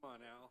Come on, Al.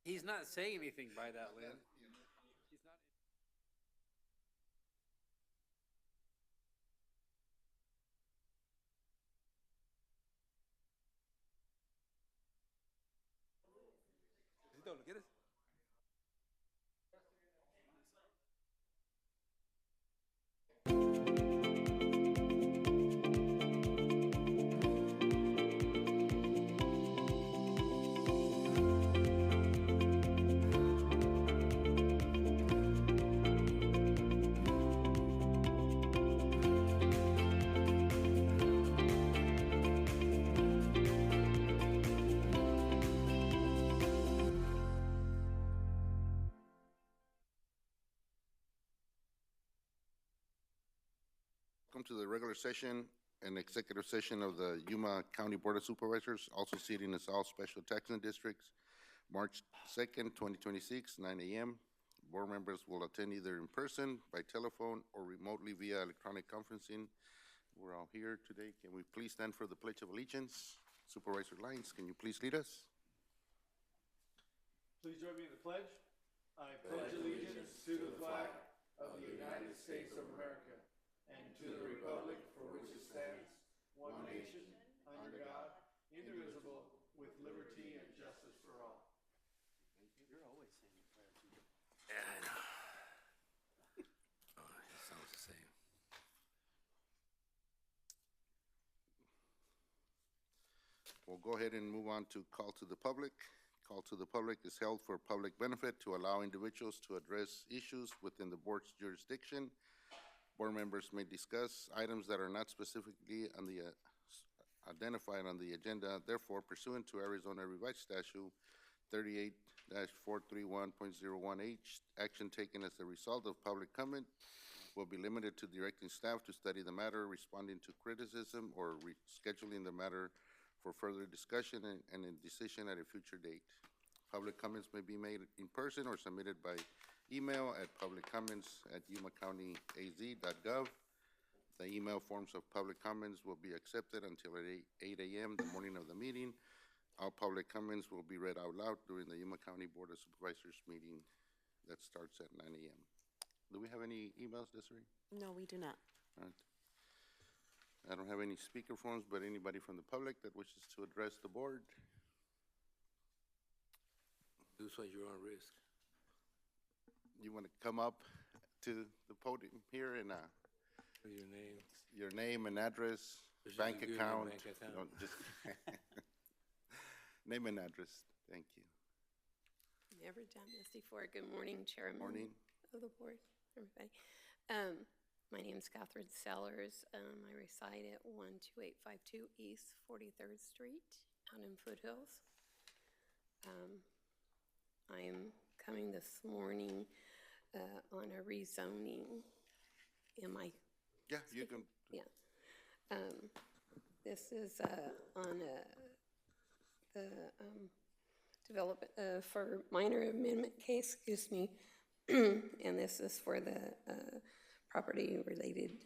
He's not saying anything by that, Lynn. He's not. Don't get it. Welcome to the regular session and executive session of the Yuma County Board of Supervisors, also seating as all special taxing districts, March 2nd, 2026, 9 a.m. Board members will attend either in person, by telephone, or remotely via electronic conferencing. We're all here today. Can we please stand for the Pledge of Allegiance? Supervisor Lyons, can you please lead us? Please join me in the pledge. I pledge allegiance to the flag of the United States of America and to the republic for which it stands, one nation, under God, indivisible, with liberty and justice for all. You're always saying prayer too. Yeah, I know. It sounds the same. We'll go ahead and move on to call to the public. Call to the public is held for public benefit to allow individuals to address issues within the board's jurisdiction. Board members may discuss items that are not specifically on the, identified on the agenda. Therefore, pursuant to Arizona Revised Statute 38-431.01H, action taken as a result of public comment will be limited to directing staff to study the matter, responding to criticism, or rescheduling the matter for further discussion and a decision at a future date. Public comments may be made in person or submitted by email at publiccomments@yumacountyaz.gov. The email forms of public comments will be accepted until at 8 a.m. the morning of the meeting. All public comments will be read out loud during the Yuma County Board of Supervisors meeting that starts at 9 a.m. Do we have any emails, Desiree? No, we do not. All right. I don't have any speaker phones, but anybody from the public that wishes to address the board? Do so you're on risk. You want to come up to the podium here and Your name. your name and address, Just bank give me your account? bank account. No, just name and address. Thank you. Never done this before. Good morning, Chairman. Morning. Of the board, everybody. My name's Catherine Sellers. I reside at 12852 East 43rd Street out in Foothills. I'm coming this morning on a rezoning. Am I? Yeah, you can. Yeah. This is on the development for minor amendment case, excuse me. And this is for the property related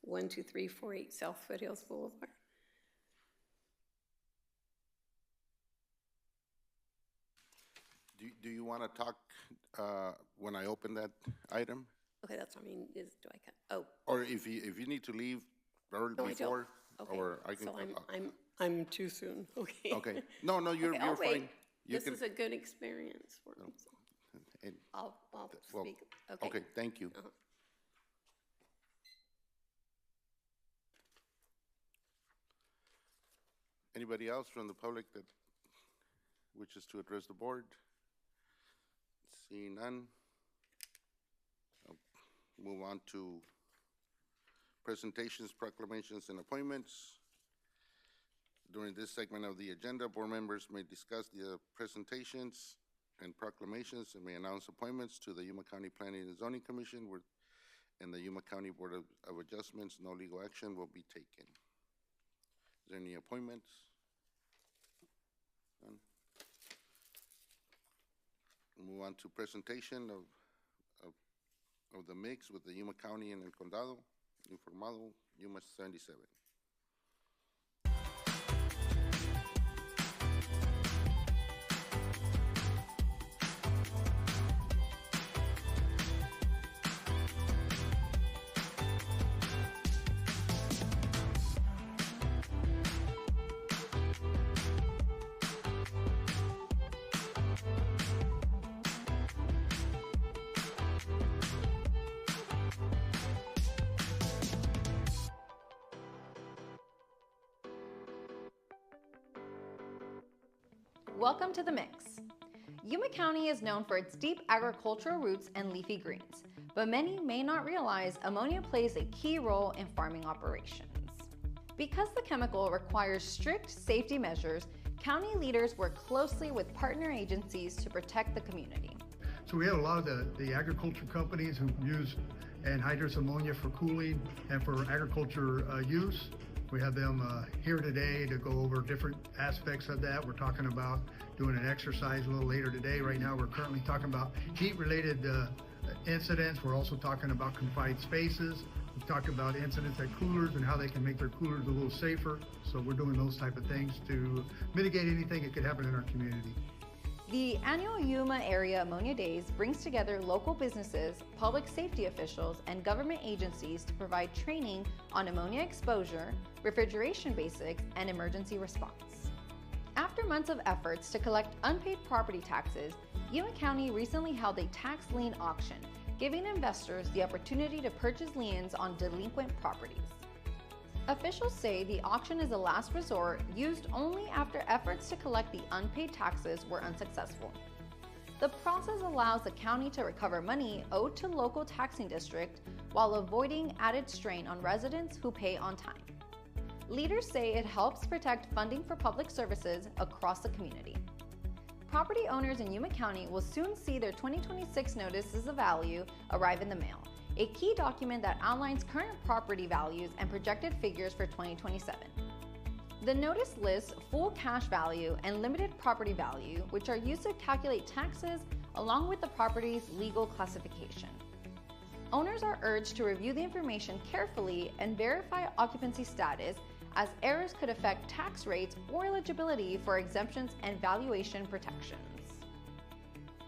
12348 South Foothills Boulevard. Do you want to talk when I open that item? Okay, that's what I mean, do I, oh. Or if you need to leave early No, I don't. before, Okay, or I can. so I'm too soon, okay. Okay, no, you're Okay, I'll fine. wait. You This can. is a good experience for me, so and- I'll well, speak, okay. Okay, thank you. Uh-huh. Anybody else from the public that wishes to address the board? Seeing none. I'll move on to presentations, proclamations, and appointments. During this segment of the agenda, board members may discuss the presentations and proclamations and may announce appointments to the Yuma County Planning and Zoning Commission and the Yuma County Board of Adjustments. No legal action will be taken. Is there any appointments? None. Move on to presentation of the mix with the Yuma County and El Condado, Informado, Yuma 77. Welcome to The Mix. Yuma County is known for its deep agricultural roots and leafy greens, but many may not realize ammonia plays a key role in farming operations. Because the chemical requires strict safety measures, county leaders work closely with partner agencies to protect the community. So we have a lot of the agriculture companies who use anhydrous ammonia for cooling and for agriculture use. We have them here today to go over different aspects of that. We're talking about doing an exercise a little later today. Right now, we're currently talking about heat-related incidents. We're also talking about confined spaces. We've talked about incidents at coolers and how they can make their coolers a little safer. So we're doing those type of things to mitigate anything that could happen in our community. The annual Yuma Area Ammonia Days brings together local businesses, public safety officials, and government agencies to provide training on ammonia exposure, refrigeration basics, and emergency response. After months of efforts to collect unpaid property taxes, Yuma County recently held a tax lien auction, giving investors the opportunity to purchase liens on delinquent properties. Officials say the auction is a last resort used only after efforts to collect the unpaid taxes were unsuccessful. The process allows the county to recover money owed to local taxing district while avoiding added strain on residents who pay on time. Leaders say it helps protect funding for public services across the community. Property owners in Yuma County will soon see their 2026 notices of value arrive in the mail, a key document that outlines current property values and projected figures for 2027. The notice lists full cash value and limited property value, which are used to calculate taxes along with the property's legal classification. Owners are urged to review the information carefully and verify occupancy status, as errors could affect tax rates or eligibility for exemptions and valuation protections.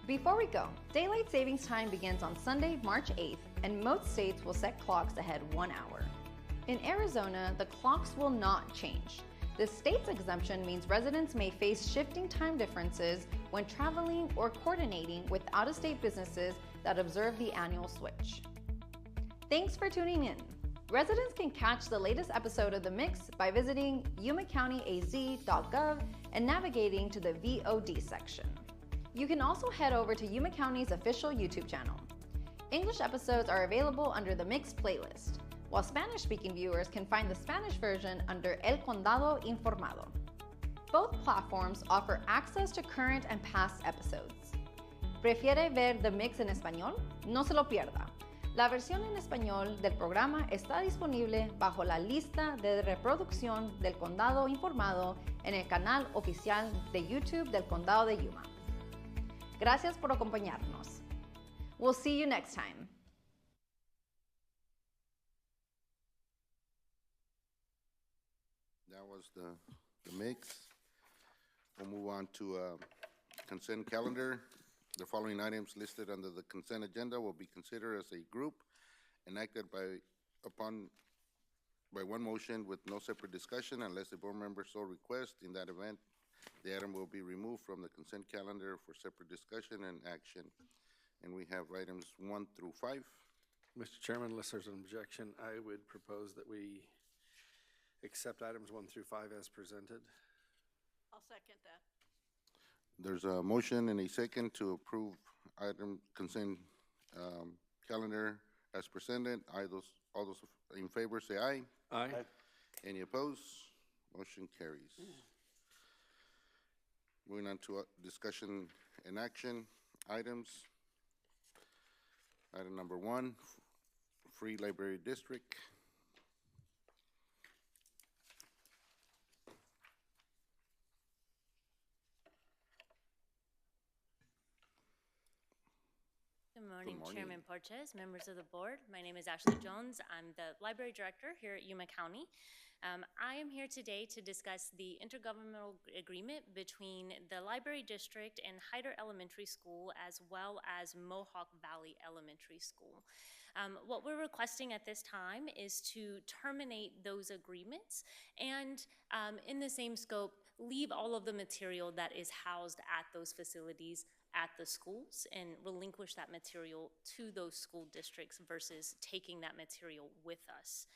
Before we go, daylight savings time begins on Sunday, March 8th, and most states will set clocks ahead 1 hour. In Arizona, the clocks will not change. The state's exemption means residents may face shifting time differences when traveling or coordinating with out-of-state businesses that observe the annual switch. Thanks for tuning in. Residents can catch the latest episode of The Mix by visiting yumacountyaz.gov and navigating to the VOD section. You can also head over to Yuma County's official YouTube channel. English episodes are available under the Mix playlist, while Spanish-speaking viewers can find the Spanish version under El Condado Informado. Both platforms offer access to current and past episodes. ¿Prefiere ver The Mix en español? No se lo pierda. La versión en español del programa está disponible bajo la lista de reproducción del Condado Informado en el canal oficial de YouTube del Condado de Yuma. Gracias por acompañarnos. We'll see you next time. That was the mix. We'll move on to consent calendar. The following items listed under the consent agenda will be considered as a group and acted by one motion with no separate discussion unless a board member so requests. In that event, the item will be removed from the consent calendar for separate discussion and action. And we have items 1 through 5. Mr. Chairman, unless there's an objection, I would propose that we accept items 1 through 5 as presented. I'll second that. There's a motion and a second to approve item consent calendar as presented. All those in favor say aye. Aye. Any opposed? Motion carries. Moving on to discussion and action items. Item number 1, Free Library District. Good morning, morning. Chairman Porches, members of the board. My name is Ashley Jones. I'm the library director here at Yuma County. I am here today to discuss the intergovernmental agreement between the Library District and Hyder Elementary School, as well as Mohawk Valley Elementary School. What we're requesting at this time is to terminate those agreements and, in the same scope, leave all of the material that is housed at those facilities at the schools and relinquish that material to those school districts versus taking that material with us.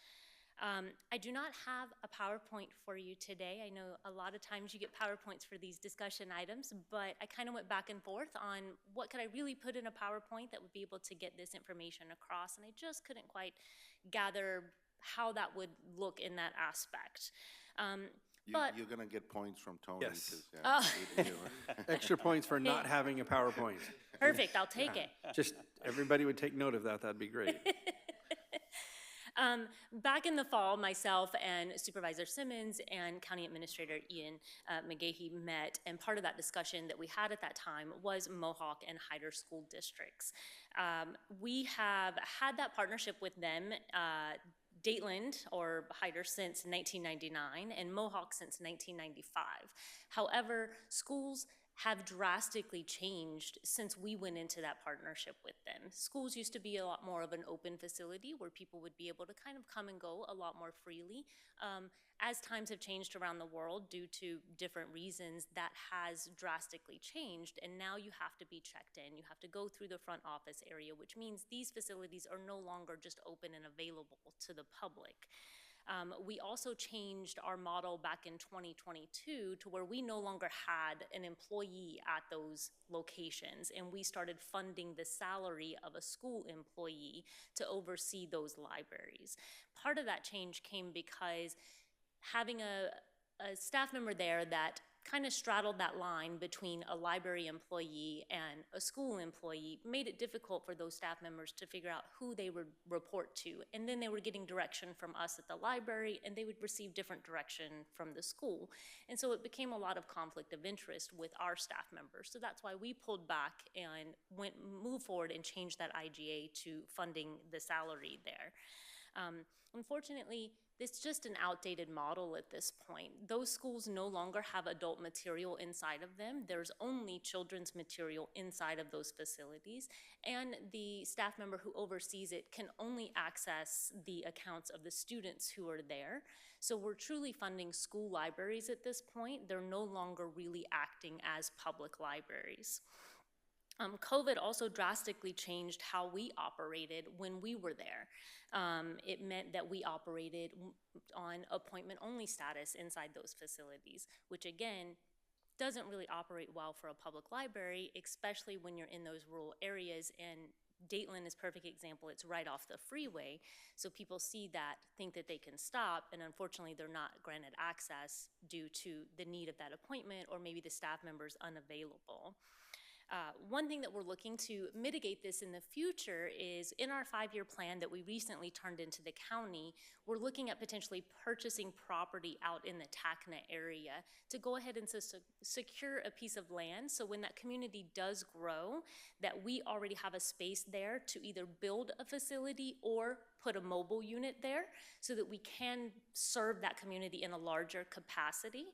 I do not have a PowerPoint for you today. I know a lot of times you get PowerPoints for these discussion items, but I kind of went back and forth on what could I really put in a PowerPoint that would be able to get this information across, and I just couldn't quite gather how that would look in that aspect. But You're gonna get points from Tony. Yes. 'Cause, yeah, Oh. Extra points for not having a PowerPoint. perfect, I'll take it. Just, everybody would take note of that. That'd be great. Back in the fall, myself and Supervisor Simmons and County Administrator Ian McGahey met, and part of that discussion that we had at that time was Mohawk and Hyder school districts. We have had that partnership with them, Dateland or Hyder since 1999 and Mohawk since 1995. However, schools have drastically changed since we went into that partnership with them. Schools used to be a lot more of an open facility where people would be able to kind of come and go a lot more freely. As times have changed around the world due to different reasons, that has drastically changed, and now you have to be checked in. You have to go through the front office area, which means these facilities are no longer just open and available to the public. We also changed our model back in 2022 to where we no longer had an employee at those locations, and we started funding the salary of a school employee to oversee those libraries. Part of that change came because having a staff member there that kind of straddled that line between a library employee and a school employee made it difficult for those staff members to figure out who they would report to. And then they were getting direction from us at the library, and they would receive different direction from the school. And so it became a lot of conflict of interest with our staff members. So that's why we pulled back and moved forward and changed that IGA to funding the salary there. Unfortunately, it's just an outdated model at this point. Those schools no longer have adult material inside of them. There's only children's material inside of those facilities, and the staff member who oversees it can only access the accounts of the students who are there. So we're truly funding school libraries at this point. They're no longer really acting as public libraries. COVID also drastically changed how we operated when we were there. It meant that we operated on appointment-only status inside those facilities, which again, doesn't really operate well for a public library, especially when you're in those rural areas. And Dateland is a perfect example. It's right off the freeway. So people see that, think that they can stop, and unfortunately they're not granted access due to the need of that appointment, or maybe the staff member's unavailable. One thing that we're looking to mitigate this in the future is in our 5-year plan that we recently turned into the county, we're looking at potentially purchasing property out in the TACNA area to go ahead and secure a piece of land. So when that community does grow, that we already have a space there to either build a facility or put a mobile unit there so that we can serve that community in a larger capacity.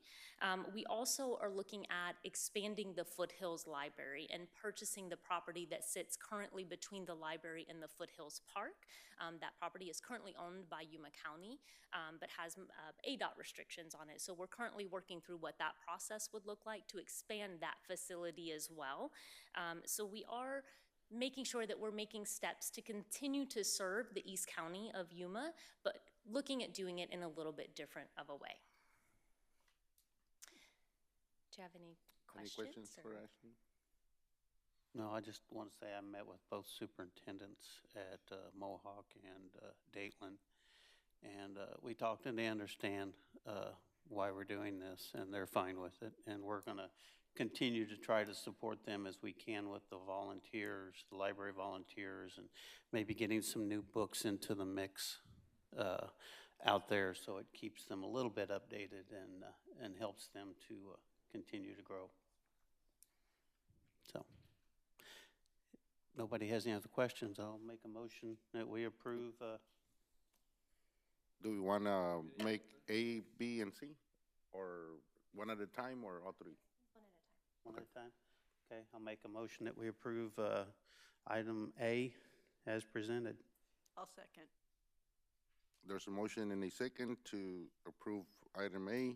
We also are looking at expanding the Foothills Library and purchasing the property that sits currently between the library and the Foothills Park. That property is currently owned by Yuma County, but has ADOT restrictions on it. So we're currently working through what that process would look like to expand that facility as well. So we are making sure that we're making steps to continue to serve the East County of Yuma, but looking at doing it in a little bit different of a way. Do you have any Any questions questions? for or- Ashley? No, I just want to say I met with both superintendents at Mohawk and Dateland. And we talked and they understand why we're doing this and they're fine with it. And we're going to continue to try to support them as we can with the volunteers, the library volunteers, and maybe getting some new books into the mix out there so it keeps them a little bit updated and helps them to continue to grow. So, nobody has any other questions, I'll make a motion that we approve. Do we want to make A, B, and C? Or one at a time or all three? One at a time? Okay, I'll make a motion that we approve item A as presented. I'll second. There's a motion and a second to approve item A,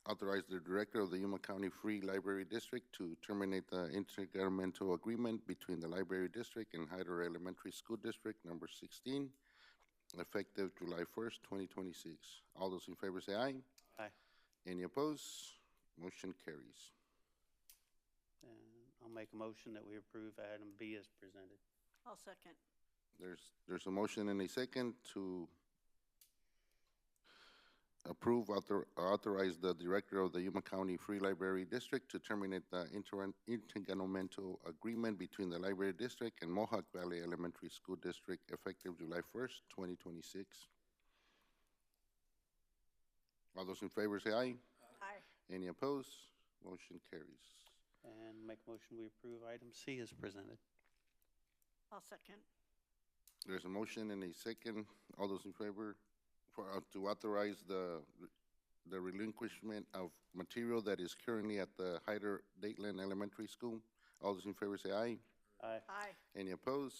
authorize the director of the Yuma County Free Library District to terminate the intergovernmental agreement between the Library District and Hyder Elementary School District number 16, effective July 1st, 2026. All those in favor say aye. Aye. Any opposed? Motion carries. And I'll make a motion that we approve item B as presented. I'll second. There's a motion and a second to approve, authorize the director of the Yuma County Free Library District to terminate the intergovernmental agreement between the Library District and Mohawk Valley Elementary School District effective July 1st, 2026. All those in favor say aye. Aye. Any opposed? Motion carries. And make a motion we approve item C as presented. I'll second. There's a motion and a second. All those in favor for, to authorize the relinquishment of material that is currently at the Hyder Dateland Elementary School. All those in favor say aye. Aye. Aye. Any opposed?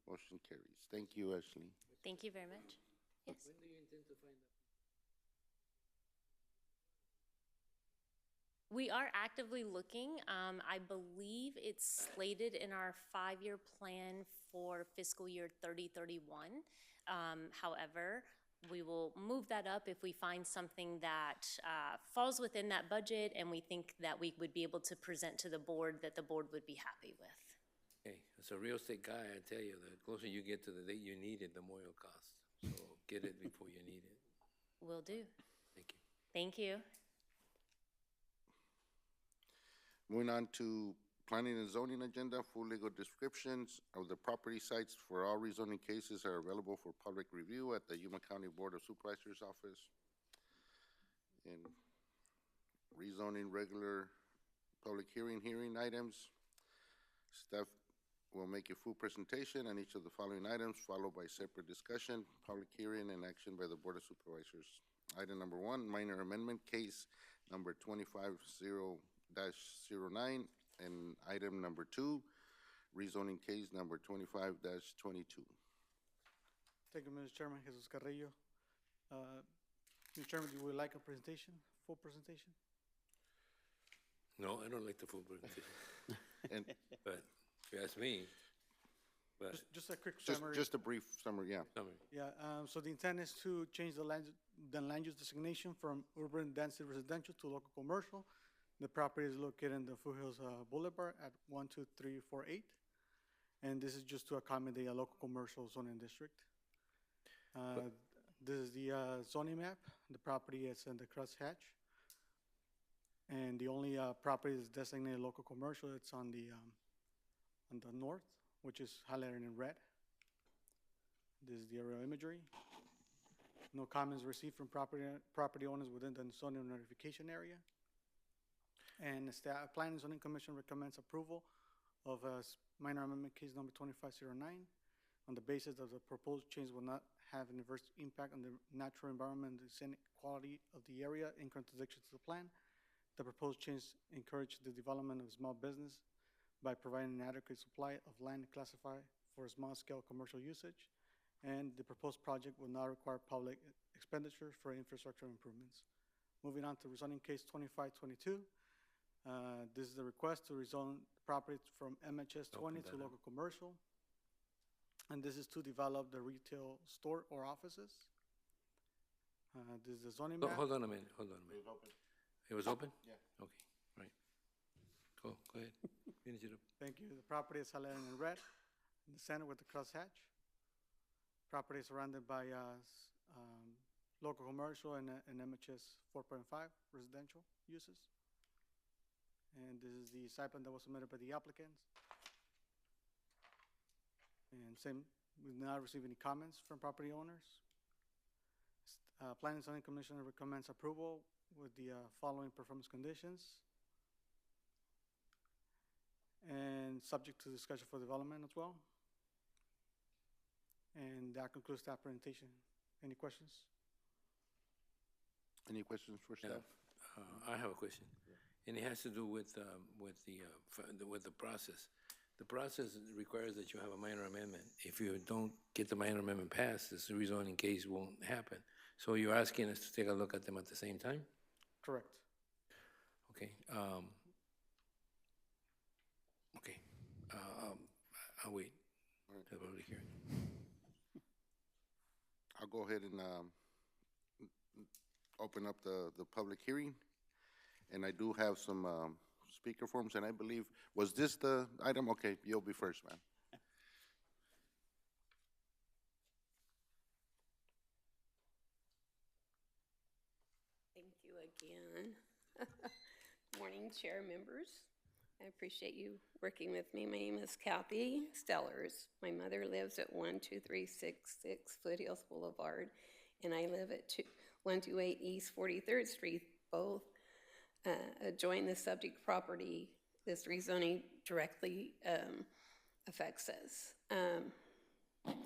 Motion carries. Thank you, Ashley. Thank you very much. Yes. When do you intend to find out? We are actively looking. I believe it's slated in our 5-year plan for fiscal year 30-31. However, we will move that up if we find something that falls within that budget and we think that we would be able to present to the board that the board would be happy with. Hey, as a real estate guy, I tell you, the closer you get to the date you need it, the more it'll cost. So get it before you need it. Will do. Thank you. Thank you. Moving on to planning and zoning agenda, full legal descriptions of the property sites for all rezoning cases are available for public review at the Yuma County Board of Supervisors office. And rezoning regular public hearing items. Staff will make a full presentation on each of the following items, followed by separate discussion, public hearing, and action by the Board of Supervisors. Item number 1, minor amendment case number 250-09, and item number 2, rezoning case number 25-22. Thank you, Mr. Chairman. Jesus Carrillo. Mr. Chairman, you would like a presentation, full presentation? No, I don't like the full presentation, And but if you ask me, but Just a quick just, summary. just a brief summary, yeah. summary. Yeah, so the intent is to change the land use designation from urban density residential to local commercial. The property is located in the Foothills Boulevard at 12348. And this is just to accommodate a local commercial zoning district. This is the zoning map. The property is in the crosshatch. And the only property is designated local commercial. It's on the north, which is highlighted in red. This is the aerial imagery. No comments received from property owners within the zoning notification area. And the Planning and Zoning Commission recommends approval of minor amendment case number 2509 on the basis that the proposed change will not have an adverse impact on the natural environment and the scenic quality of the area in contradiction to the plan. The proposed change encourages the development of small business by providing an adequate supply of land classified for small-scale commercial usage. And the proposed project will not require public expenditures for infrastructure improvements. Moving on to rezoning case 2522. This is a request to rezone property from MHS 20 to local commercial. And this is to develop the retail store or offices. This is the zoning map. Hold on a minute, It was open? Yeah. Okay, right. Go ahead. Finish it up. Thank you. The property is highlighted in red in the center with the crosshatch. Property is surrounded by local commercial and MHS 4.5 residential uses. And this is the site plan that was submitted by the applicants. And same, we've not received any comments from property owners. Planning and Zoning Commission recommends approval with the following performance conditions. And subject to discussion for development as well. And that concludes that presentation. Any questions? Any questions for Yeah, staff? I have a question, and it has to do with the process. The process requires that you have a minor amendment. If you don't get the minor amendment passed, this rezoning case won't happen. So you're asking us to take a look at them at the same time? Correct. Okay. Okay. I'll wait. Till the public hearing. I'll go ahead and open up the public hearing. And I do have some speaker forms, and I believe, was this the item? Okay, you'll be first, ma'am. Thank you again. Morning, Chair members. I appreciate you working with me. My name is Kathy Stellers. My mother lives at 12366 Foothills Boulevard, and I live at 128 East 43rd Street, both adjoin the subject property. This rezoning directly affects us.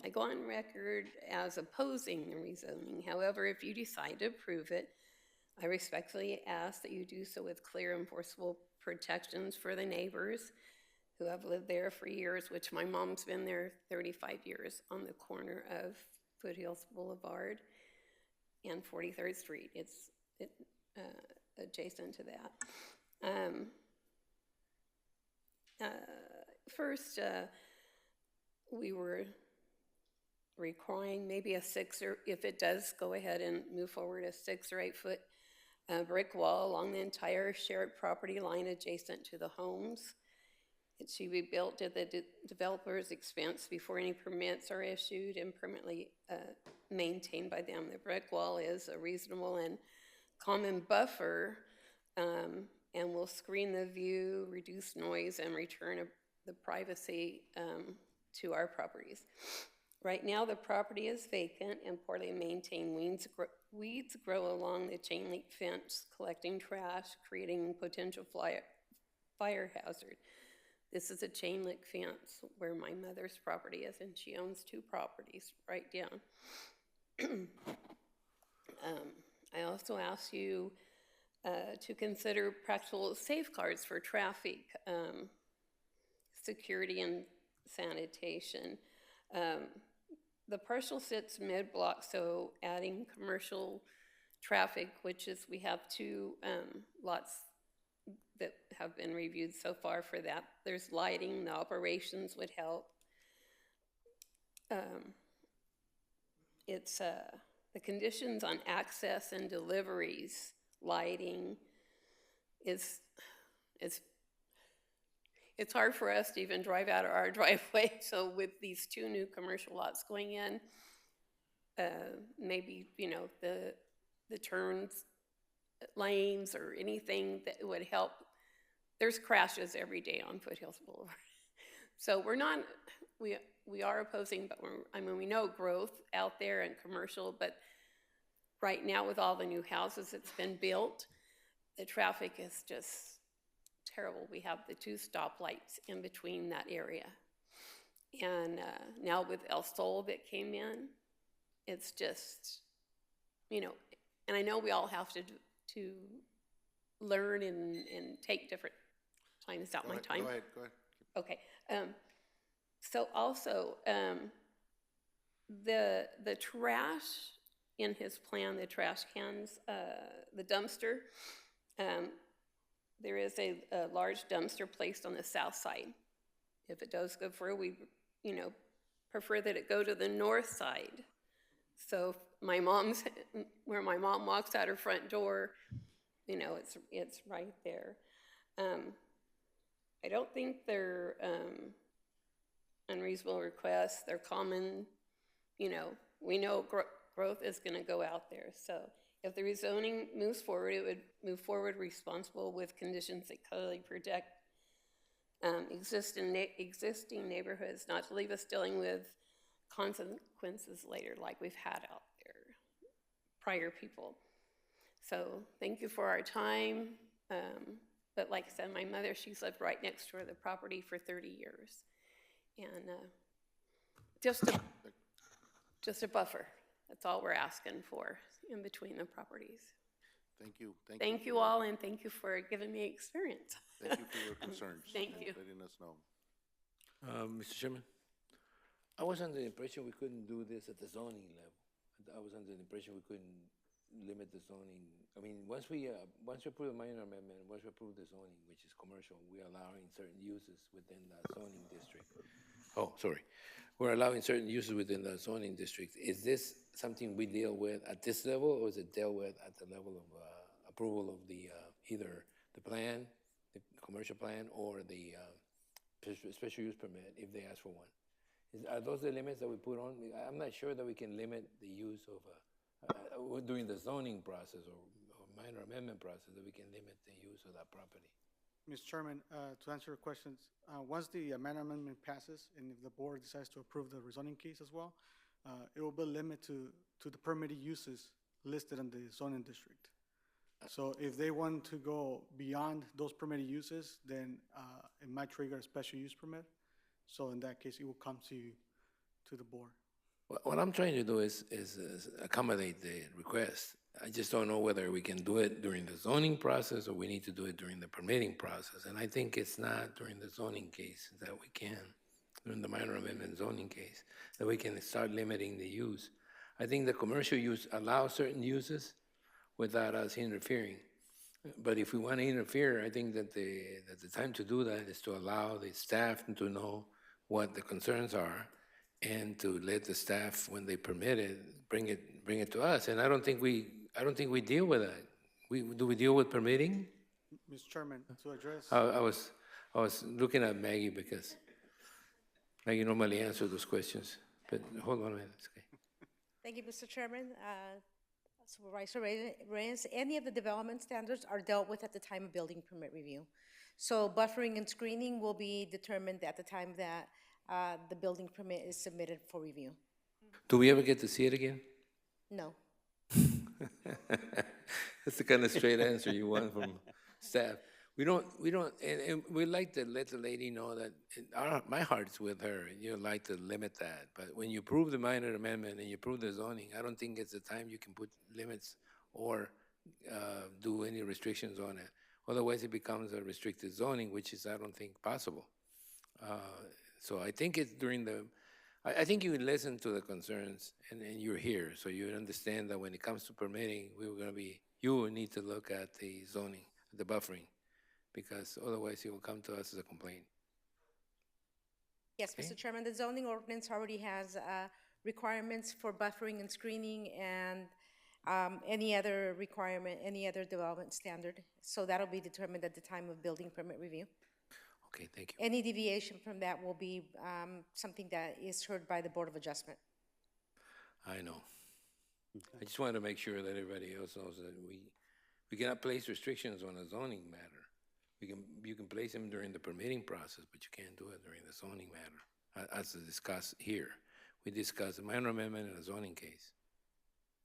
I go on record as opposing the rezoning. However, if you decide to approve it, I respectfully ask that you do so with clear enforceable protections for the neighbors who have lived there for years, which my mom's been there 35 years on the corner of Foothills Boulevard and 43rd Street. It's adjacent to that. First, we were requiring maybe a 6 or, if it does go ahead and move forward, a 6 or 8 foot brick wall along the entire shared property line adjacent to the homes. It should be built at the developer's expense before any permits are issued and permanently maintained by them. The brick wall is a reasonable and common buffer and will screen the view, reduce noise, and return the privacy to our properties. Right now, the property is vacant and poorly maintained. Weeds grow along the chain link fence, collecting trash, creating potential fire hazard. This is a chain link fence where my mother's property is, and she owns 2 properties right down. I also ask you to consider practical safeguards for traffic, security, and sanitation. The parcel sits mid-block, so adding commercial traffic, which is, we have 2 lots that have been reviewed so far for that. There's lighting, the operations would help. It's the conditions on access and deliveries, lighting, it's hard for us to even drive out of our driveway. So with these 2 new commercial lots going in, maybe, you know, the turns, lanes, or anything that would help. There's crashes every day on Foothills Boulevard. So we're not, we are opposing, but I mean, we know growth out there and commercial, but right now with all the new houses that's been built, the traffic is just terrible. We have the 2 stoplights in between that area. And now with El Sol that came in, it's just, you know, and I know we all have to learn and take different times. Is that my time? Go ahead. Okay. So also, the trash in his plan, the trash cans, the dumpster, there is a large dumpster placed on the south side. If it does go through, we, you know, prefer that it go to the north side. So my mom's, where my mom walks out her front door, you know, it's right there. I don't think they're unreasonable requests. They're common, you know, we know growth is gonna go out there. So if the rezoning moves forward, it would move forward responsible with conditions that clearly protect existing neighborhoods, not to leave us dealing with consequences later like we've had out there, prior people. So thank you for our time. But like I said, my mother, she's lived right next to the property for 30 years. And just a buffer. That's all we're asking for in between the properties. Thank you. Thank you all, and thank you for giving me experience. Thank you for your concerns. Thank you. And letting us know. Mr. Chairman, I was under the impression we couldn't do this at the zoning level. I was under the impression we couldn't limit the zoning. I mean, once we approve the minor amendment, once we approve the zoning, which is commercial, we're allowing certain uses within the zoning district. Oh, sorry. We're allowing certain uses within the zoning district. Is this something we deal with at this level, or is it dealt with at the level of approval of the either the plan, the commercial plan, or the special use permit if they ask for one? Are those the limits that we put on? I'm not sure that we can limit the use of during the zoning process or minor amendment process, that we can limit the use of that property. Mr. Chairman, to answer your questions, once the minor amendment passes and if the board decides to approve the rezoning case as well, it will be limited to the permitted uses listed in the zoning district. So if they want to go beyond those permitted uses, then it might trigger a special use permit. So in that case, it will come to the board. What I'm trying to do is accommodate the request. I just don't know whether we can do it during the zoning process or we need to do it during the permitting process. And I think it's not during the zoning case that we can, during the minor amendment zoning case, that we can start limiting the use. I think the commercial use allows certain uses without us interfering. But if we want to interfere, I think that the time to do that is to allow the staff to know what the concerns are and to let the staff, when they permit it, bring it to us. And I don't think we deal with that. Do we deal with permitting? Mr. Chairman, to address. I was looking at Maggie because Maggie normally answers those questions. But hold on a minute. Okay. Thank you, Mr. Chairman. Supervisor Reyes, any of the development standards are dealt with at the time of building permit review. So buffering and screening will be determined at the time that the building permit is submitted for review. Do we ever get to see it again? No. That's the kind of straight answer you want from staff. We don't, and we like to let the lady know that my heart's with her, and you'd like to limit that. But when you approve the minor amendment and you approve the zoning, I don't think it's the time you can put limits or do any restrictions on it. Otherwise, it becomes a restricted zoning, which is, I don't think, possible. So I think it's during the, I think you would listen to the concerns, and you're here, so you understand that when it comes to permitting, you will need to look at the zoning, the buffering, because otherwise it will come to us as a complaint. Yes, Mr. Chairman, the zoning ordinance already has requirements for buffering and screening and any other requirement, any other development standard. So that'll be determined at the time of building permit review. Okay, thank you. Any deviation from that will be something that is heard by the Board of Adjustment. I know. I just wanted to make sure that everybody else knows that we cannot place restrictions on a zoning matter. You can place them during the permitting process, but you can't do it during the zoning matter, as discussed here. We discussed a minor amendment in a zoning case.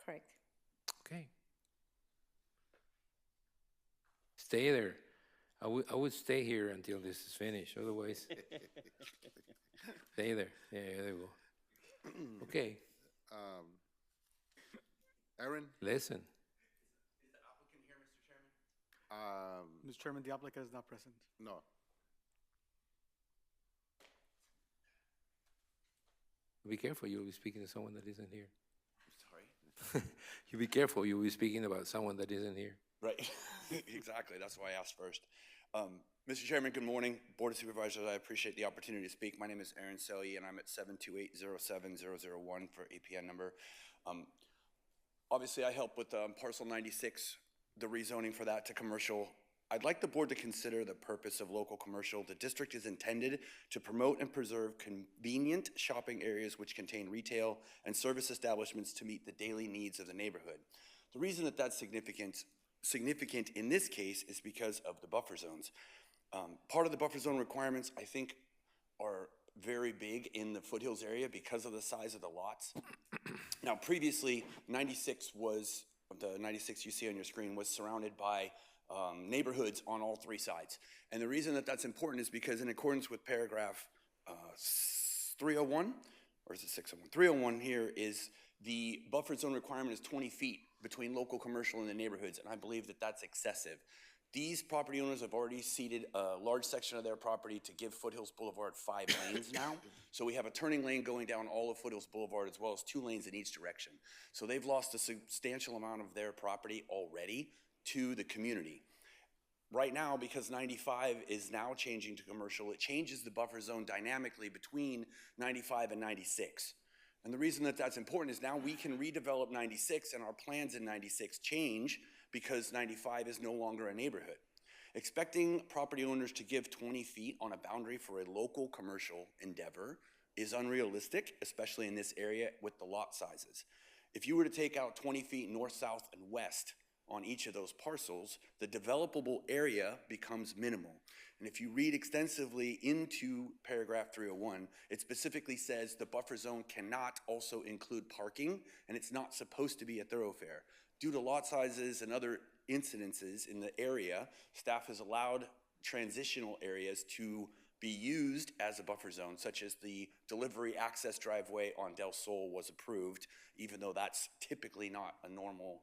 Correct. Okay. Stay there. I would stay here until this is finished, otherwise, stay there. Yeah, there you go. Okay. Aaron? Listen. Is the applicant here, Mr. Chairman? Mr. Chairman, the applicant is not present. No. Be careful, you'll be speaking to someone that isn't here. Sorry? You be careful, you'll be speaking about someone that isn't here. Right, exactly, that's why I asked first. Mr. Chairman, good morning. Board of Supervisors, I appreciate the opportunity to speak. My name is Aaron Selye, and I'm at 728-07001 for APN number. Obviously, I help with parcel 96, the rezoning for that to commercial. I'd like the board to consider the purpose of local commercial. The district is intended to promote and preserve convenient shopping areas which contain retail and service establishments to meet the daily needs of the neighborhood. The reason that that's significant in this case is because of the buffer zones. Part of the buffer zone requirements, I think, are very big in the foothills area because of the size of the lots. Now, previously, 96 was, the 96 you see on your screen was surrounded by neighborhoods on all three sides. And the reason that that's important is because in accordance with paragraph 301, or is it 601? 301 here is the buffer zone requirement is 20 feet between local commercial and the neighborhoods, and I believe that that's excessive. These property owners have already ceded a large section of their property to give Foothills Boulevard 5 lanes now. So we have a turning lane going down all of Foothills Boulevard as well as 2 lanes in each direction. So they've lost a substantial amount of their property already to the community. Right now, because 95 is now changing to commercial, it changes the buffer zone dynamically between 95 and 96. And the reason that that's important is now we can redevelop 96 and our plans in 96 change because 95 is no longer a neighborhood. Expecting property owners to give 20 feet on a boundary for a local commercial endeavor is unrealistic, especially in this area with the lot sizes. If you were to take out 20 feet north, south, and west on each of those parcels, the developable area becomes minimal. And if you read extensively into paragraph 301, it specifically says the buffer zone cannot also include parking, and it's not supposed to be a thoroughfare. Due to lot sizes and other incidences in the area, staff has allowed transitional areas to be used as a buffer zone, such as the delivery access driveway on Del Sol was approved, even though that's typically not a normal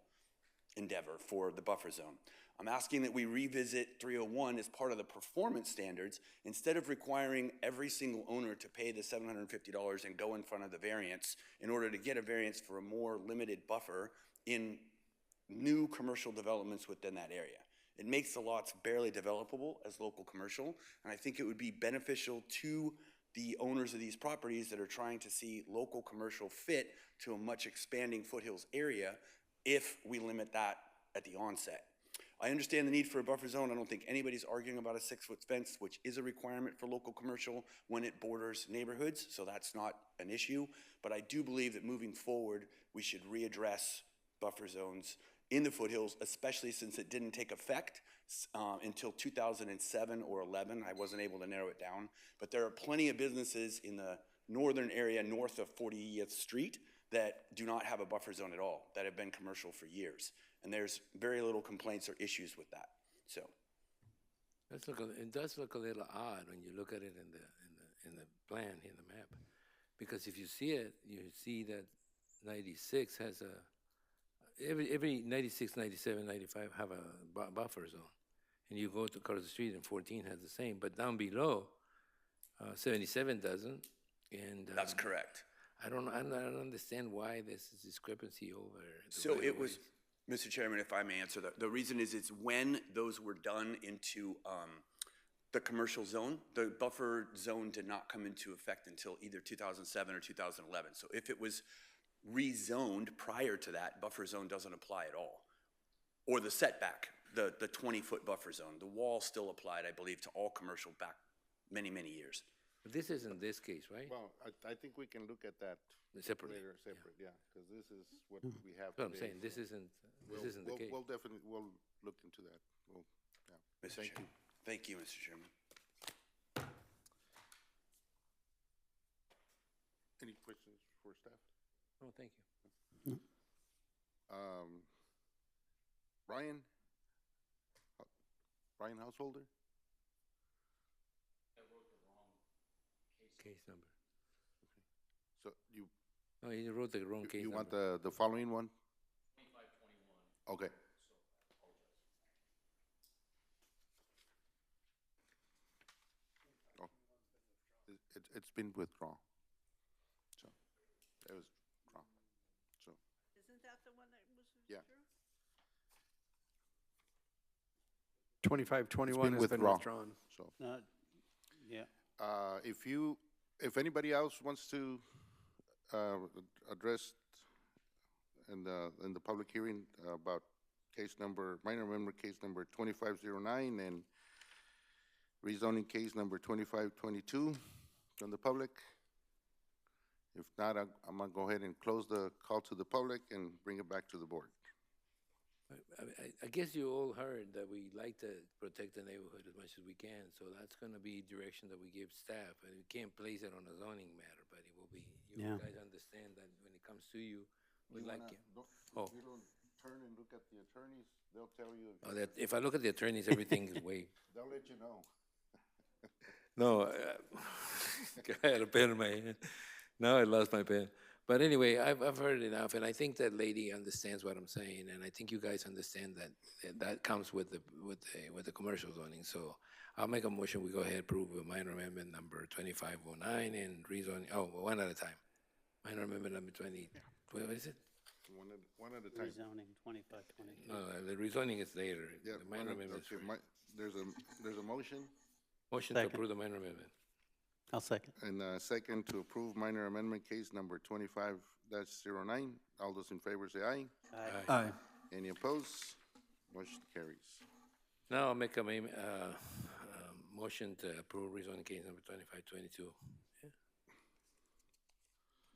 endeavor for the buffer zone. I'm asking that we revisit 301 as part of the performance standards instead of requiring every single owner to pay the $750 and go in front of the variance in order to get a variance for a more limited buffer in new commercial developments within that area. It makes the lots barely developable as local commercial, and I think it would be beneficial to the owners of these properties that are trying to see local commercial fit to a much expanding foothills area if we limit that at the onset. I understand the need for a buffer zone. I don't think anybody's arguing about a 6-foot fence, which is a requirement for local commercial when it borders neighborhoods, so that's not an issue. But I do believe that moving forward, we should readdress buffer zones in the foothills, especially since it didn't take effect until 2007 or 11. I wasn't able to narrow it down. But there are plenty of businesses in the northern area north of 40th Street that do not have a buffer zone at all, that have been commercial for years. And there's very little complaints or issues with that. So it does look a little odd when you look at it in the plan, in the map. Because if you see it, you see that 96 has every 96, 97, 95 have a buffer zone. And you go to across the street and 14 has the same. But down below, 77 doesn't. And that's correct. I don't understand why there's this discrepancy over. So it was, Mr. Chairman, if I may answer that. The reason is it's when those were done into the commercial zone, the buffer zone did not come into effect until either 2007 or 2011. So if it was rezoned prior to that, buffer zone doesn't apply at all. Or the setback, the 20-foot buffer zone. The wall still applied, I believe, to all commercial back many, many years. But this isn't this case, right? Well, I think we can look at that Separately. later, separate, yeah, because this is what we have That's what I'm today. saying. This isn't the case. We'll definitely, we'll look into that. Yeah. Mr. Chairman. Thank you, Mr. Chairman. Any questions for staff? Oh, thank you. Brian Householder? Case number. So you, No, you wrote the wrong case you number. want the following one? 2521. Okay. Oh, it's been withdrawn. So, it was withdrawn. So, Isn't that the one that was Yeah. withdrawn? 2521 has been withdrawn. so. Yeah. If anybody else wants to address in the public hearing about minor amendment case number 2509, and rezoning case number 2522 from the public? If not, I'm gonna go ahead and close the call to the public and bring it back to the board. I guess you all heard that we like to protect the neighborhood as much as we can, so that's gonna be direction that we give staff, and we can't place it on a zoning matter, but it will be, you Yeah. guys understand that when it comes to you, we like it. If you don't turn and look at the attorneys, they'll tell you. Oh, that, if I look at the attorneys, everything is way, They'll let you know. no, I had a pen in my hand. Now I lost my pen. But anyway, I've heard enough, and I think that lady understands what I'm saying, and I think you guys understand that comes with the commercial zoning. So I'll make a motion, we go ahead, approve a minor amendment number 2509 and rezoning, one at a time. Minor amendment number 20, what is it? One at a time. Rezoning 2520. No, the rezoning is later. Yeah, The minor amendment is okay, first. there's a motion Motion to Second. approve the minor amendment. I'll second. and a second to approve minor amendment case number 25-09. All those in favor say aye. Aye. Any opposed? Motion carries. Now I'll make a motion to approve rezoning case number 2522.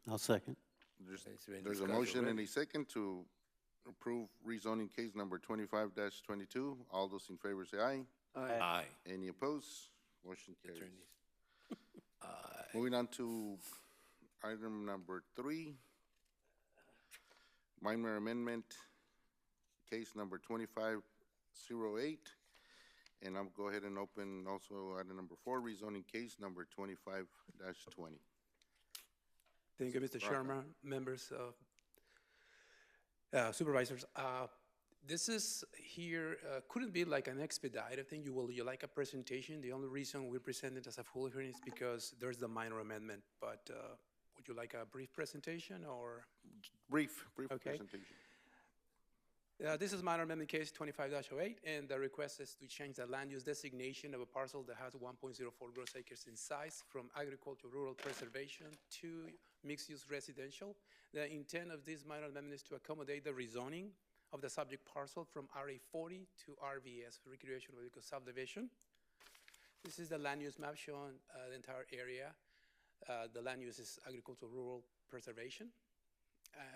I'll second. It's been There's a discussed motion and already. a second to approve rezoning case number 25-22. All those in favor say aye. Aye. Any opposed? Motion carries. Attorneys. Moving on to item number 3, minor amendment, case number 2508. And I'll go ahead and open also item number 4, rezoning case number 25-20. Thank you, Mr. Chairman, members of supervisors. This is here, couldn't be like an expedited thing. You like a presentation. The only reason we present it as a full hearing is because there's the minor amendment. But would you like a brief presentation or? Brief Okay. presentation. This is minor amendment case 25-08, and the request is to change the land use designation of a parcel that has 1.04 gross acres in size from agricultural rural preservation to mixed-use residential. The intent of this minor amendment is to accommodate the rezoning of the subject parcel from RA40 to RVS, recreational vehicle subdivision. This is the land use map showing the entire area. The land use is agricultural rural preservation.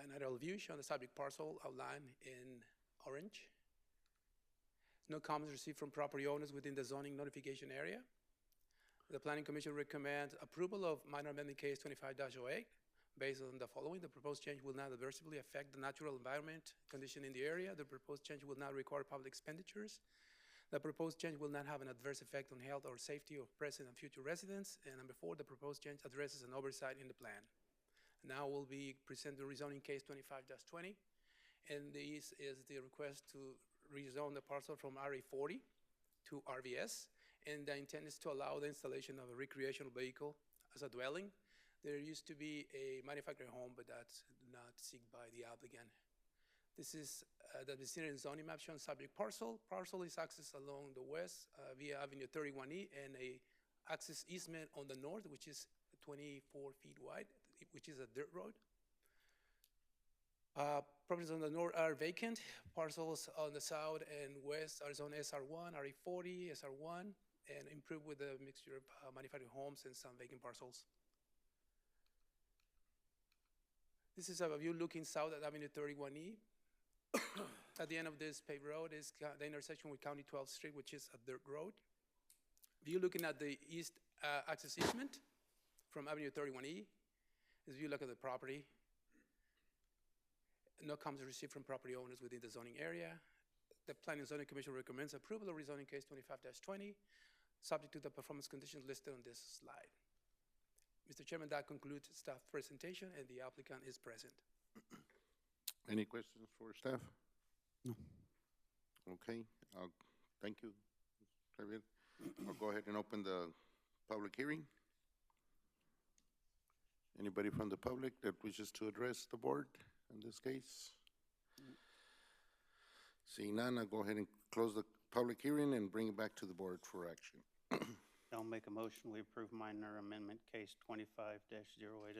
An aerial view showing the subject parcel outlined in orange. No comments received from property owners within the zoning notification area. The Planning Commission recommends approval of minor amendment case 25-08. Based on the following, the proposed change will not adversely affect the natural environment condition in the area. The proposed change will not require public expenditures. The proposed change will not have an adverse effect on health or safety of present and future residents. And number 4, the proposed change addresses an oversight in the plan. Now we'll be presenting the rezoning case 25-20. And this is the request to rezone the parcel from RA40 to RVS. And the intent is to allow the installation of a recreational vehicle as a dwelling. There used to be a manufactured home, but that's not sought by the applicant. This is the vicinity and zoning map showing subject parcel. Parcel is accessed along the west via Avenue 31E and a access easement on the north, which is 24 feet wide, which is a dirt road. Properties on the north are vacant. Parcels on the south and west are zone SR1, RA40, SR1, and improved with a mixture of manufactured homes and some vacant parcels. This is a view looking south at Avenue 31E. At the end of this paved road is the intersection with County 12th Street, which is a dirt road. View looking at the east access easement from Avenue 31E. This view look at the property. No comments received from property owners within the zoning area. The Planning and Zoning Commission recommends approval of rezoning case 25-20, subject to the performance conditions listed on this slide. Mr. Chairman, that concludes staff presentation, and the applicant is present. Any questions for staff? No. Okay, thank you, Javier. I'll go ahead and open the public hearing. Anybody from the public that wishes to address the board in this case? Seeing none, I'll go ahead and close the public hearing and bring it back to the board for action. I'll make a motion, we approve minor amendment case 25-08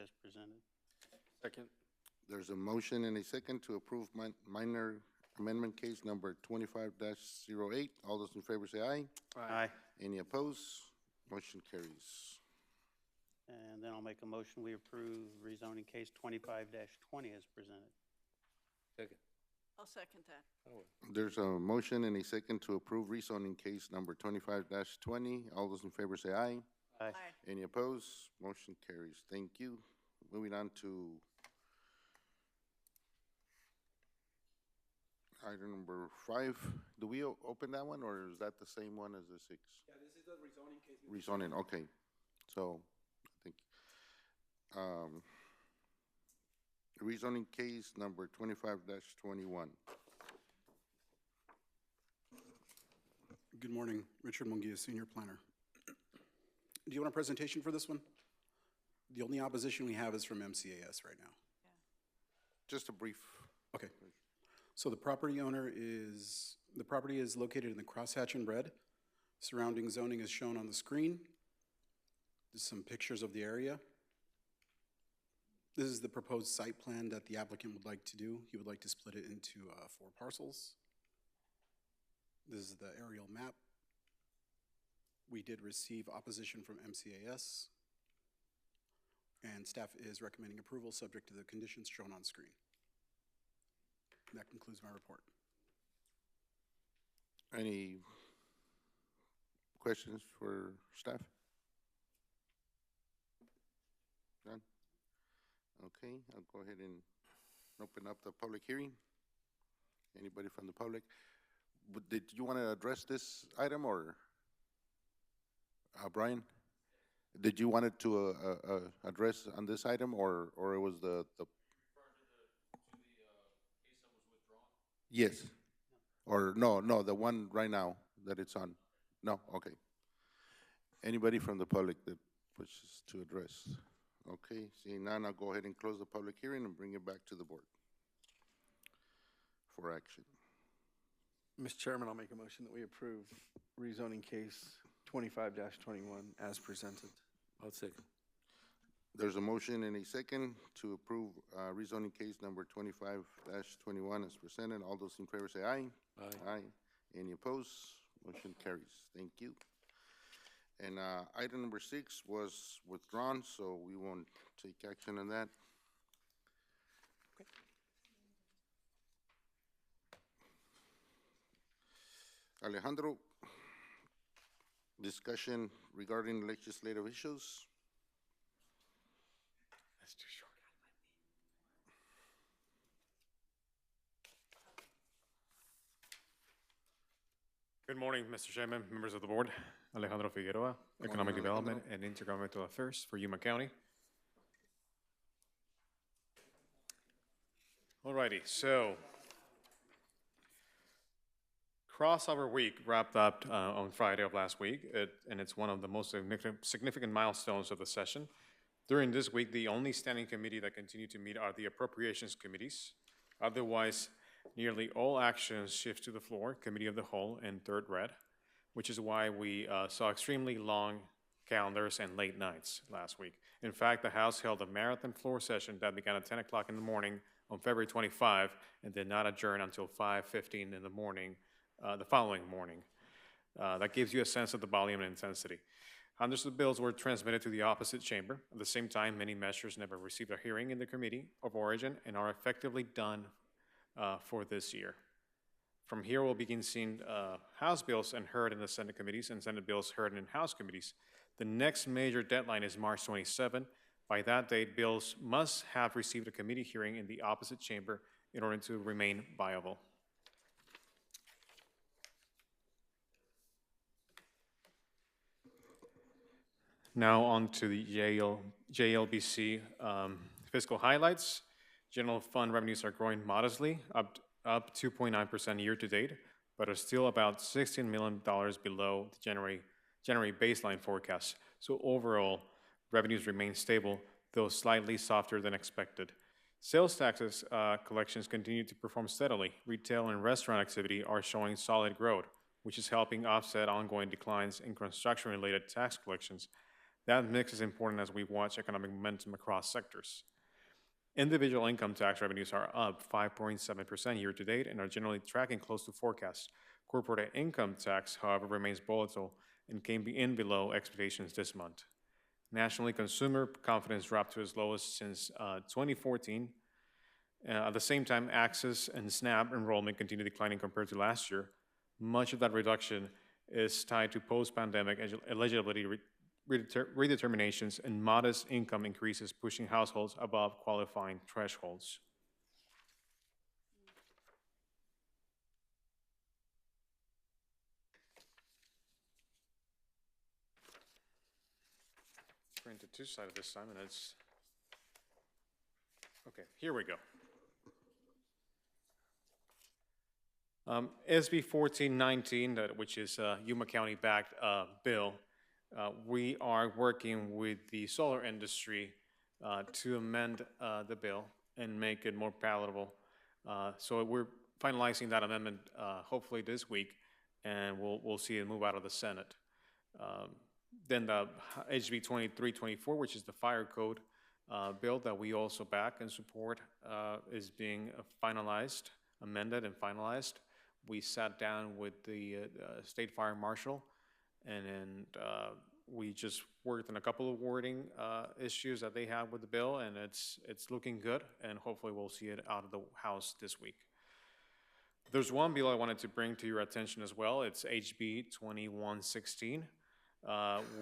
as presented. Second. There's a motion and a second to approve minor amendment case number 25-08. All those in favor say aye. Aye. Any opposed? Motion carries. And then I'll make a motion, we approve rezoning case 25-20 as presented. Second. I'll second that. There's a motion and a second to approve rezoning case number 25-20. All those in favor say aye. Aye. Aye. Any opposed? Motion carries. Thank you. Moving on to item number 5. Do we open that one, or is that the same one as the 6? Yeah, this is the rezoning case. Rezoning, okay. So, I think, rezoning case number 25-21. Good morning, Richard Munguia, Senior Planner. Do you want a presentation for this one? The only opposition we have is from MCAS right now. Just a brief. Okay. So the property is located in the Crosshatch and Red. Surrounding zoning is shown on the screen. There's some pictures of the area. This is the proposed site plan that the applicant would like to do. He would like to split it into 4 parcels. This is the aerial map. We did receive opposition from MCAS, and staff is recommending approval subject to the conditions shown on screen. And that concludes my report. Any questions for staff? None? Okay, I'll go ahead and open up the public hearing. Anybody from the public? Did you want to address this item, or Brian? Did you want it to address on this item, or it was the Yes. Or no, the one right now that it's on? No? Okay. Anybody from the public that wishes to address? Okay, seeing none, I'll go ahead and close the public hearing and bring it back to the board for action. Mr. Chairman, I'll make a motion that we approve rezoning case 25-21 as presented. I'll second. There's a motion and a second to approve rezoning case number 25-21 as presented. All those in favor say aye. Aye. Aye. Any opposed? Motion carries. Thank you. And item number 6 was withdrawn, so we won't take action on that. Alejandro, discussion regarding legislative issues. That's too short. Good morning, Mr. Chairman, members of the board. Alejandro Figueroa, Economic Development and Intergovernmental Affairs for Yuma County. Alrighty, so Crossover Week wrapped up on Friday of last week, and it's one of the most significant milestones of the session. During this week, the only standing committee that continue to meet are the appropriations committees. Otherwise, nearly all actions shift to the floor, Committee of the Whole, and third read, which is why we saw extremely long calendars and late nights last week. In fact, the House held a marathon floor session that began at 10 o'clock in the morning on February 25 and did not adjourn until 5:15 in the morning, the following morning. That gives you a sense of the volume and intensity. Hundreds of bills were transmitted to the opposite chamber. At the same time, many measures never received a hearing in the committee of origin and are effectively done for this year. From here, we'll begin seeing House bills and heard in the Senate committees and Senate bills heard in House committees. The next major deadline is March 27. By that date, bills must have received a committee hearing in the opposite chamber in order to remain viable. Now on to the JLBC fiscal highlights. General fund revenues are growing modestly, up 2.9% year to date, but are still about $16 million below the January baseline forecast. So overall, revenues remain stable, though slightly softer than expected. Sales taxes collections continue to perform steadily. Retail and restaurant activity are showing solid growth, which is helping offset ongoing declines in construction-related tax collections. That mix is important as we watch economic momentum across sectors. Individual income tax revenues are up 5.7% year-to-date and are generally tracking close to forecast. Corporate income tax, however, remains volatile and came in below expectations this month. Nationally, consumer confidence dropped to its lowest since 2014. At the same time, Access and SNAP enrollment continued declining compared to last year. Much of that reduction is tied to post-pandemic eligibility redeterminations and modest income increases pushing households above qualifying thresholds. Printed two-sided this time, and it's okay. Here we go. SB 1419, which is a Yuma County-backed bill, we are working with the solar industry to amend the bill and make it more palatable. So we're finalizing that amendment hopefully this week, and we'll see it move out of the Senate. Then the HB 2324, which is the fire code bill that we also back and support, is being finalized, amended and finalized. We sat down with the state fire marshal, and then we just worked on a couple of wording issues that they have with the bill, and it's looking good, and hopefully we'll see it out of the House this week. There's one bill I wanted to bring to your attention as well. It's HB 2116,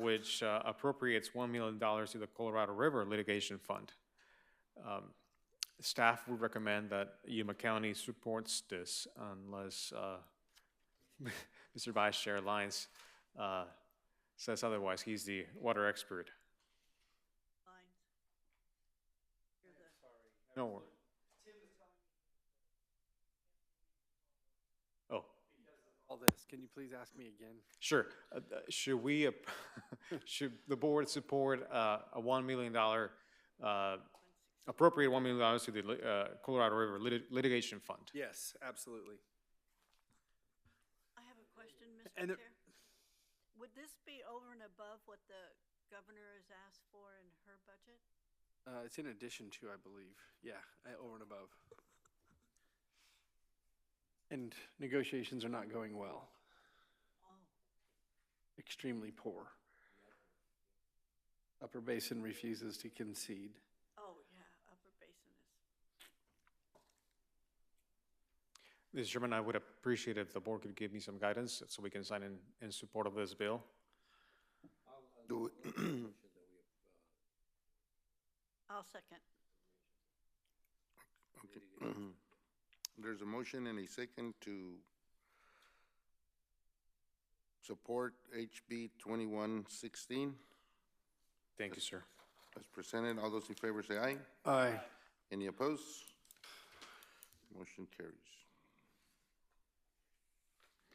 which appropriates $1 million to the Colorado River Litigation Fund. Staff would recommend that Yuma County supports this unless Mr. Vice Chair Lyons says otherwise. He's the water expert. No. Oh. All this, can you please ask me again? Sure. Should we, should the board support a $1 million, appropriate $1 million to the Colorado River Litigation Fund? Yes, absolutely. I have a question, Mr. Chair. Would this be over and above what the governor has asked for in her budget? It's in addition to, I believe. Yeah, over and above. And negotiations are not going well. Oh. Extremely poor. Upper Basin refuses to concede. Oh, yeah, Upper Basin is. Mr. Chairman, I would appreciate if the board could give me some guidance so we can sign in support of this bill. Do it. I'll second. Okay. There's a motion and a second to support HB 2116. Thank you, sir. As presented, all those in favor say aye. Aye. Any opposed? Motion carries.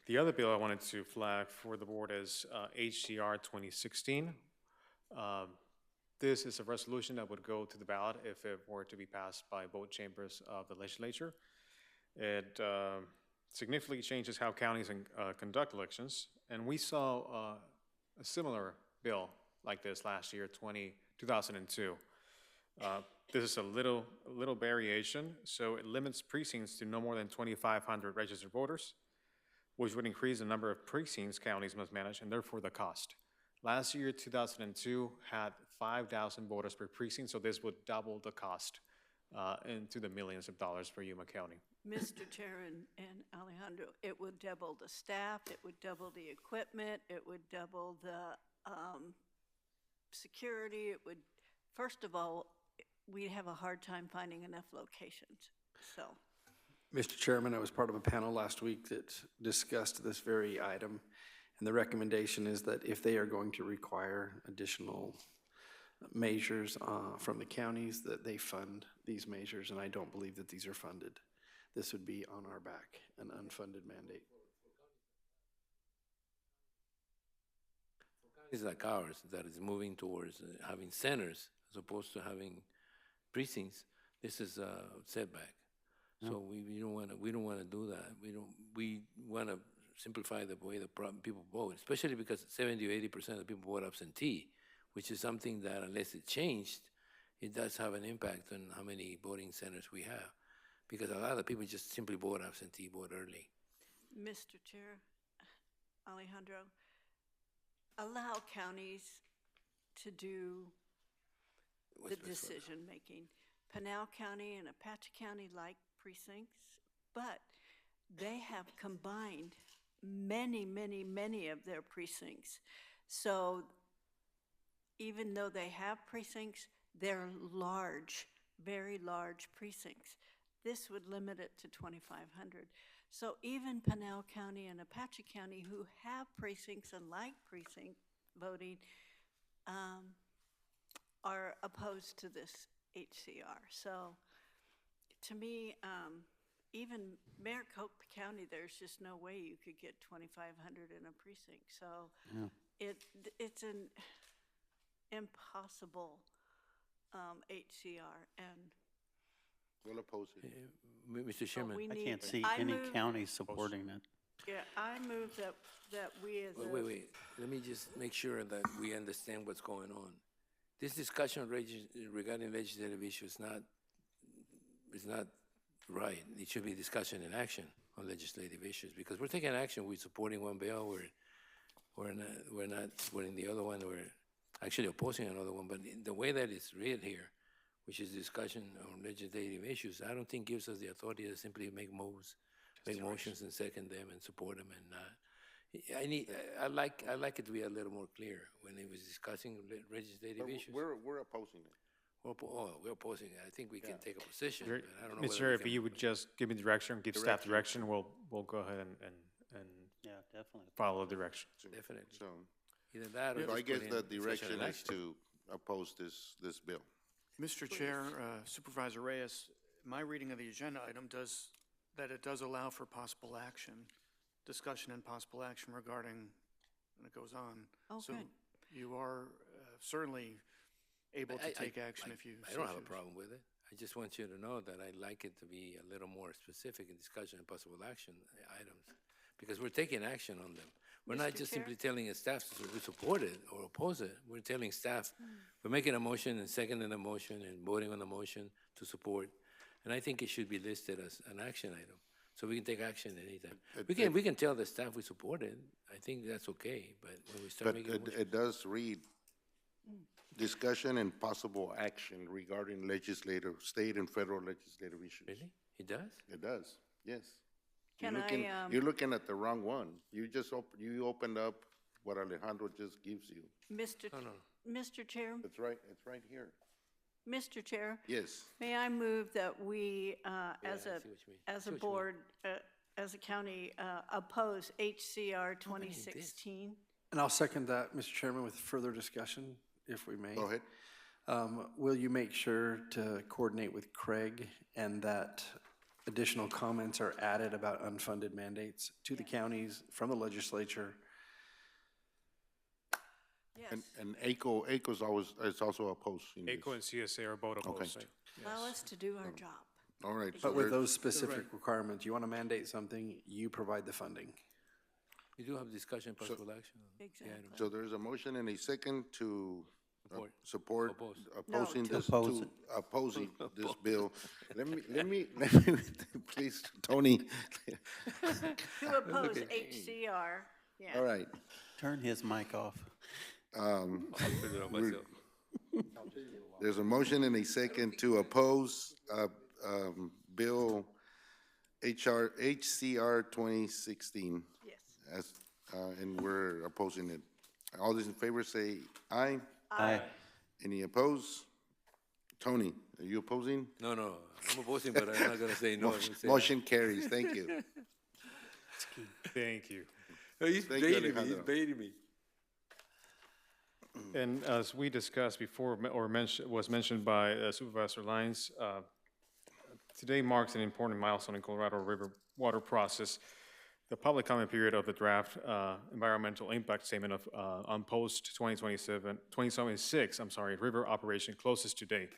The other bill I wanted to flag for the board is HCR 2016. This is a resolution that would go to the ballot if it were to be passed by both chambers of the legislature. It significantly changes how counties conduct elections, and we saw a similar bill like this last year, 2002. This is a little variation, so it limits precincts to no more than 2,500 registered voters, which would increase the number of precincts counties must manage and therefore the cost. Last year, 2002, had 5,000 voters per precinct, so this would double the cost into the millions of dollars for Yuma County. Mr. Chair and Alejandro, it would double the staff, it would double the equipment, it would double the security, it would, first of all, we'd have a hard time finding enough locations, so. Mr. Chairman, I was part of a panel last week that discussed this very item, and the recommendation is that if they are going to require additional measures from the counties, that they fund these measures, and I don't believe that these are funded. This would be on our back, an unfunded mandate. It's like ours that is moving towards having centers as opposed to having precincts. This is a setback. So we don't want to do that. We want to simplify the way the people vote, especially because 70 or 80% of the people vote absentee, which is something that unless it changed, it does have an impact on how many voting centers we have. Because a lot of people just simply vote absentee, vote early. Mr. Chair, Alejandro, allow counties to do the What's best for them. decision-making. Pinal County and Apache County like precincts, but they have combined many, many, many of their precincts. So even though they have precincts, they're large, very large precincts. This would limit it to 2,500. So even Pinal County and Apache County, who have precincts and like precinct voting, are opposed to this HCR. So to me, even Maricopa County, there's just no way you could get 2,500 in a precinct. So it's an impossible HCR, and We'll oppose it. Mr. Chairman. we I need- can't see I any move- county supporting it. yeah, I move that we as a. Wait, let me just make sure that we understand what's going on. This discussion regarding legislative issues is not right. It should be discussion and action on legislative issues, because we're taking action, we're supporting one bill, we're not supporting the other one, we're actually opposing another one, but the way that it's read here, which is discussion on legislative issues, I don't think gives us the authority to simply make moves, make motions and second them and support them. And I like it to be a little more clear when it was discussing legislative But issues. we're opposing it. We're opposing it. I think we can take a position, You're- but I don't know Mr. whether Chair, we if can. you would just give me direction, give staff direction, we'll go ahead and Yeah, definitely. follow direction. Definitely. So, Either that or so I just guess put the in discussion direction and is action. to oppose this bill. Mr. Chair, Supervisor Reyes, my reading of the agenda item does allow for possible action, discussion and possible action regarding, and it goes on. Oh, So good. you are certainly able I- to take action if you I so don't have a choose. problem with it. I just want you to know that I'd like it to be a little more specific in discussion and possible action items, because we're taking action on them. We're not Mr. just Chair? simply telling staff to support it or oppose it. We're telling staff, we're making a motion and seconding the motion and voting on the motion to support. And I think it should be listed as an action item, so we can take action anytime. We can tell the staff we support it. I think that's okay, but when we start But making motions. it does read discussion and possible action regarding state and federal legislative issues. Really? It does? It does, yes. Can You're looking at the wrong one. You just, you opened up what Alejandro just gives you. Mr. Chair, It's right here. Mr. Chair, Yes. may I move that we, as I a, see what you mean. as I a see what you mean. board, as a county, oppose HCR 2016? And I'll second that, Mr. Chairman, with further discussion, if we may. Go ahead. Will you make sure to coordinate with Craig and that additional comments are added about unfunded mandates to the counties from the legislature? Yes. And ACO's always, is also opposed. in this. ACO and CSA are both opposed. Okay. Allow us to do our job. All right. so But with there's- those specific requirements, you want to mandate something, you provide the funding. We do have discussion, possible action. on the Exactly. items. So there's a motion and a second to support Oppose. opposing No, to this, oppose it. opposing this bill. Let me, please, Tony. To oppose HCR, yeah. All right. Turn his mic off. I'll figure it out myself. There's a motion and a second to oppose, Bill HCR 2016. Yes. As, and we're opposing it. All those in favor say aye. Aye. Any opposed? Tony, are you opposing? No, I'm opposing, but I'm not gonna say no. I'm gonna say Motion carries, thank you. Thank you. aye. He's Thank you, baiting me, he's Alejandro. baiting me. And as we discussed before, or was mentioned by Supervisor Lyons, today marks an important milestone in Colorado River water process. The public comment period of the draft environmental impact statement of on post 2026, river operation closes today.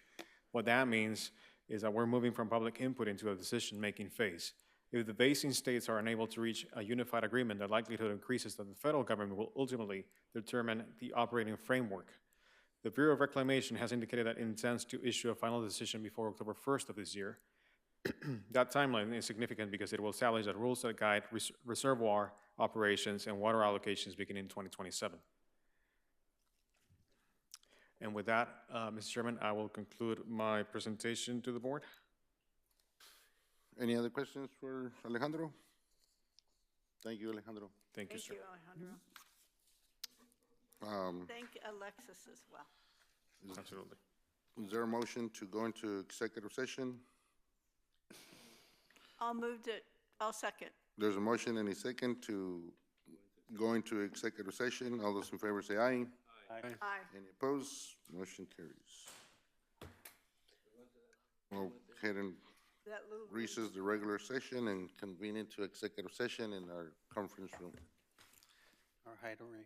What that means is that we're moving from public input into a decision-making phase. If the basin states are unable to reach a unified agreement, the likelihood increases that the federal government will ultimately determine the operating framework. The Bureau of Reclamation has indicated that it intends to issue a final decision before October 1st of this year. That timeline is significant because it will establish the rules that guide reservoir operations and water allocations beginning in 2027. And with that, Mr. Chairman, I will conclude my presentation to the board. Any other questions for Alejandro? Thank you, Alejandro. Thank you, sir. Thank you, Alejandro. Thank Alexis as well. Absolutely. Is there a motion to go into executive session? I'll second. There's a motion and a second to go into executive session. All those in favor say aye. Aye. Any opposed? Motion carries. We'll go ahead and That little recess the regular session and convene into executive session in our conference room. Or hideaway.